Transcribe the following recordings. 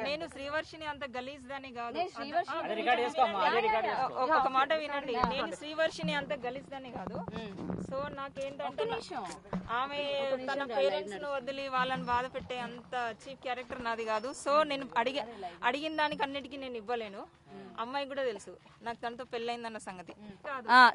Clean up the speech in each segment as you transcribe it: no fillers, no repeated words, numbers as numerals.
నేను శ్రీవర్షిని అంత గలీజ్ దాని కాదు. ఒక మాట వినండి, నేను శ్రీవర్షిని అంత గలీజ్ దాని కాదు. సో నాకేంటంటే ఆమె తన పేరెంట్స్ ను వదిలి వాళ్ళని బాధ పెట్టే అంత చీప్ క్యారెక్టర్ నాది కాదు. సో నేను అడిగిన దానికి అన్నిటికీ నేను ఇవ్వలేను. అమ్మాయి కూడా తెలుసు నాకు తనతో పెళ్ళైందన్న సంగతి.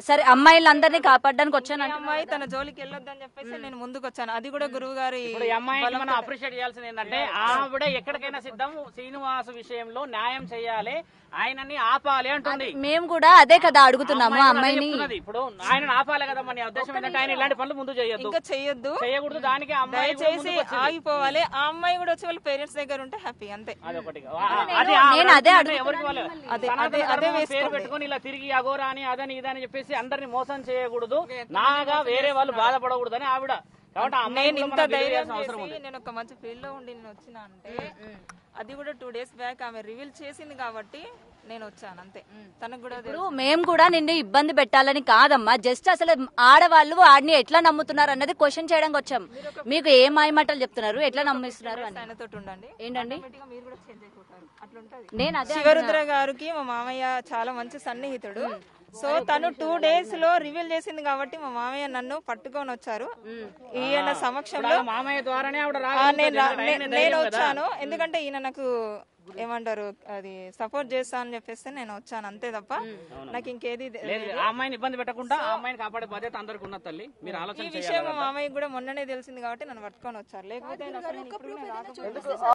సరే, అమ్మాయిలందరినీ కాపాడడానికి వచ్చాను. అమ్మాయి తన జోలికి వెళ్ళొద్దని చెప్పేసి నేను ముందుకు వచ్చాను. అది కూడా గురువు గారి అమ్మాయిని మనం అప్రిషియేట్ చేయాల్సింది ఏంటంటే ఆవిడ ఎక్కడికైనా సిద్ధం, శ్రీనివాస్ విషయంలో న్యాయం చేయాలి, ఆయనని ఆపాలి అంటుంది. మేము కూడా అదే కదా అడుగుతున్నాము అమ్మాయిని. ఇప్పుడు ఆయన ఆపాలి కదా, మన ఉద్దేశం ఏంటంటే ఆయన ఇలాంటి పనులు ముందు చేయకూడదు. దానికి అమ్మాయి చేసి ఆగిపోవాలి. ఆ అమ్మాయి కూడా వచ్చి వాళ్ళ పేరెంట్స్ దగ్గర ఉంటే హ్యాపీ, అంతే. నేను అదే పేరు పెట్టుకుని ఇలా తిరిగి అగోరా అని అదని ఇదని చెప్పేసి అందరిని మోసం చేయకూడదు, నాగా వేరే వాళ్ళు బాధపడకూడదు అని ఆవిడ. నేను ఇంత ధైర్యం చేసి నేను ఒక మంచి ఫీల్డ్ లో ఉండి నేను వచ్చిన అంటే అది కూడా 2 days బ్యాక్ ఆమె రివీల్ చేసింది కాబట్టి నేను వచ్చాను, అంతే. తనకు కూడా మేము కూడా నిన్ను ఇబ్బంది పెట్టాలని కాదమ్మా, జస్ట్ అసలు ఆడవాళ్ళు వాడిని ఎట్లా నమ్ముతున్నారు అన్నది క్వశ్చన్ చేయడానికి వచ్చాం. మీకు ఏ మాయమాటలు చెప్తున్నారు, ఎట్లా నమ్మిస్తున్నారు అని. ఆయనతో ఉండండి ఏంటండి, నేను శివరుద్ర గారికి మా మామయ్య చాలా మంచి సన్నిహితుడు. సో తను 2 days లో రివీల్ చేసింది కాబట్టి మా మామయ్య నన్ను పట్టుకొని వచ్చారు. ఈయన సమక్షంలో మామయ్య ద్వారానే నేను వచ్చాను. ఎందుకంటే ఈయన నాకు ఏమంటారు అది సపోర్ట్ చేస్తా అని చెప్పేస్తే నేను వచ్చాను, అంతే తప్ప నాకు ఇంకేది. అమ్మాయిని ఇబ్బంది పెట్టకుండా అమ్మాయిని కాపాడే బాధ్యత అందరికి ఉన్న తల్లి. మీరు ఆలోచన ఈ విషయం మా మామయ్య కూడా మొన్ననే తెలిసింది కాబట్టి నన్ను పట్టుకొని వచ్చారు. లేకపోతే